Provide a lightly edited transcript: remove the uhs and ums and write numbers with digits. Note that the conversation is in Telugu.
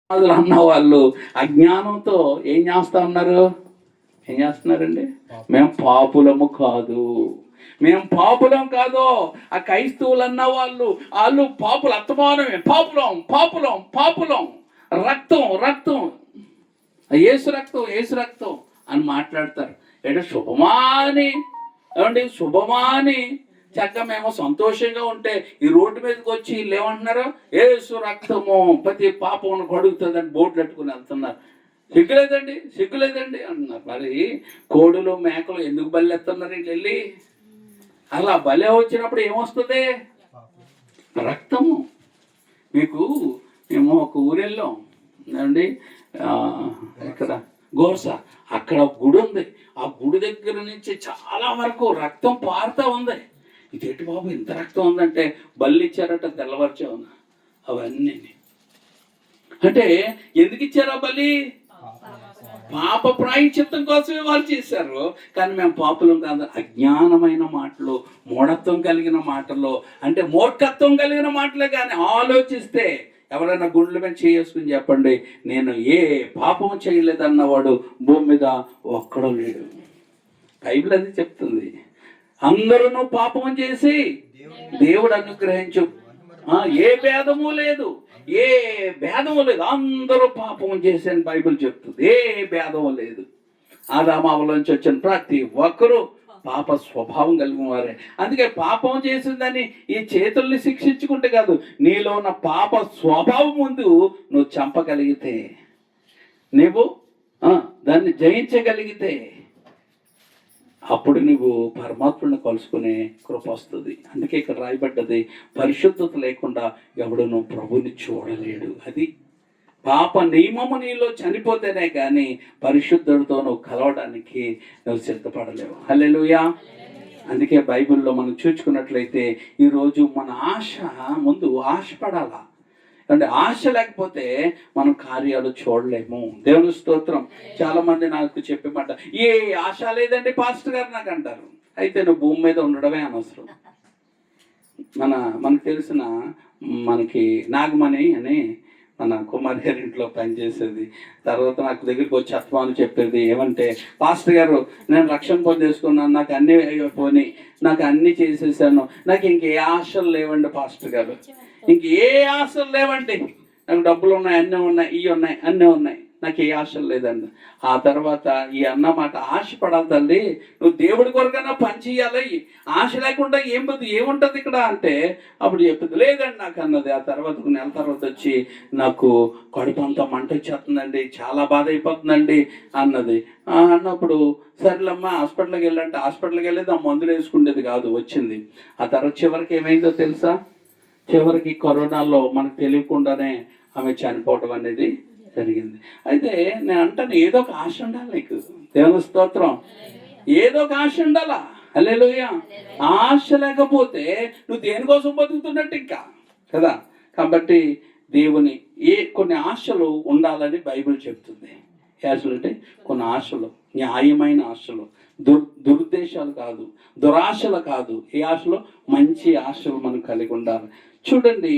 అసలు అన్న వాళ్ళు అజ్ఞానంతో ఏం చేస్తా ఉన్నారు? ఏం చేస్తున్నారండి? మేము పాపులము కాదు, మేము పాపులం కాదు. ఆ క్రైస్తవులు అన్న వాళ్ళు పాపులు, అత్తమానమే పాపులం పాపులం పాపులం, రక్తం రక్తం, ఏసు రక్తం ఏసు రక్తం అని మాట్లాడతారు. అంటే శుభమాని, ఏమండి శుభమాని చక్కగా మేము సంతోషంగా ఉంటే ఈ రోడ్డు మీదకి వచ్చి వీళ్ళు ఏమంటున్నారు? ఏసు రక్తము ప్రతి పాపం కడుగుతుందని బోర్డు కట్టుకుని వెళ్తున్నారు. సిగ్గులేదండి సిగ్గులేదండి అంటున్నారు. మరి కోడులు మేకలు ఎందుకు బలి ఎత్తున్నారు వీళ్ళు వెళ్ళి? అలా బలి వచ్చినప్పుడు ఏమొస్తుంది? రక్తము. మీకు మేము ఒక ఊరు వెళ్ళాం అండి, ఇక్కడ గోర్స, అక్కడ గుడి ఉంది. ఆ గుడి దగ్గర నుంచి చాలా వరకు రక్తం పారుతూ ఉంది. ఇదేంటి బాబు ఇంత రక్తం ఉందంటే బల్లి ఇచ్చారట తెల్లవారుజామున. అవన్నీ అంటే ఎందుకు ఇచ్చారా బలి? పాప ప్రాయశ్చిత్తం కోసమే వాళ్ళు చేశారు. కానీ మేము పాపులం కాదు. అజ్ఞానమైన మాటలు, మూఢత్వం కలిగిన మాటలు, అంటే మూర్ఖత్వం కలిగిన మాటలే. కానీ ఆలోచిస్తే ఎవరైనా గుండెల మీద చేసుకుని చెప్పండి, నేను ఏ పాపం చేయలేదన్నవాడు భూమి మీద ఒక్కడో లేడు. బైబిల్ అది చెప్తుంది. అందరూ పాపం చేసి దేవుడు అనుగ్రహించు, ఏ భేదము లేదు, ఏ భేదము లేదు, అందరూ పాపం చేసి అని బైబిల్ చెప్తుంది. ఏ భేదము లేదు. ఆదామావులోంచి వచ్చిన ప్రతి ఒక్కరూ పాప స్వభావం కలిగిన వారే. అందుకే పాపం చేసిందని ఈ చేతుల్ని శిక్షించుకుంటే కాదు, నీలో ఉన్న పాప స్వభావం ముందు నువ్వు చంపగలిగితే, నువ్వు దాన్ని జయించగలిగితే అప్పుడు నువ్వు పరమాత్మను కలుసుకునే కృప వస్తుంది. అందుకే ఇక్కడ రాయబడ్డది, పరిశుద్ధత లేకుండా ఎవడు నువ్వు ప్రభుని చూడలేడు. అది పాప నియమము నీలో చనిపోతేనే కానీ పరిశుద్ధుడితో నువ్వు కలవడానికి నువ్వు సిద్ధపడలేవు. హల్లెలూయా. అందుకే బైబిల్లో మనం చూసుకున్నట్లయితే ఈరోజు మన ఆశ ముందు ఆశపడాలా. అంటే ఆశ లేకపోతే మనం కార్యాలు చూడలేము. దేవుని స్తోత్రం. చాలా మంది నాకు చెప్పేమాట, ఏ ఆశ లేదండి పాస్టర్ గారు నాకు అంటారు. అయితే నువ్వు భూమి మీద ఉండడమే అనవసరం. మనకు తెలిసిన మనకి నాగమణి అని మన కుమార్ గారి ఇంట్లో పనిచేసేది. తర్వాత నాకు దగ్గరికి వచ్చి అత్మాను చెప్పేది ఏమంటే, పాస్టర్ గారు నేను రక్షణ పొందేసుకున్నాను, నాకు అన్నీ పోనీ, నాకు అన్నీ చేసేసాను, నాకు ఇంకే ఆశలు లేవండి పాస్టర్ గారు, ఇంకే ఆశలు లేవండి, నాకు డబ్బులు ఉన్నాయి, అన్నీ ఉన్నాయి, ఇవి ఉన్నాయి, అన్నీ ఉన్నాయి, నాకు ఏ ఆశలు లేదండి. ఆ తర్వాత ఈ అన్నమాట, ఆశపడాలి తల్లి, నువ్వు దేవుడి కొరకన్నా పని చేయాలి, ఆశ లేకుండా ఏముంటుంది ఇక్కడ అంటే అప్పుడు చెప్పింది, లేదండి నాకు అన్నది. ఆ తర్వాత నెల తర్వాత వచ్చి నాకు కడుపు అంతా మంట వచ్చేస్తుందండి, చాలా బాధ అయిపోతుందండి అన్నది. అన్నప్పుడు సరేలమ్మా హాస్పిటల్కి వెళ్ళంటే హాస్పిటల్కి వెళ్ళేది, ఆ మందులు వేసుకునేది కాదు, వచ్చింది. ఆ తర్వాత చివరికి ఏమైందో తెలుసా? చివరికి కరోనాలో మనకు తెలియకుండానే ఆమె చనిపోవడం అనేది జరిగింది. అయితే నేను అంటాను, ఏదో ఒక ఆశ ఉండాలి నీకు. దేవుని స్తోత్రం. ఏదో ఒక ఆశ ఉండాలా. హల్లెలూయా. ఆశ లేకపోతే నువ్వు దేనికోసం బతుకుతున్నట్టు ఇంకా కదా. కాబట్టి దేవుని కొన్ని ఆశలు ఉండాలని బైబిల్ చెప్తుంది. ఆశలు అంటే కొన్ని ఆశలు, న్యాయమైన ఆశలు, దురుద్దేశాలు కాదు, దురాశలు కాదు. ఏ ఆశలు? మంచి ఆశలు మనం కలిగి ఉండాలి. చూడండి,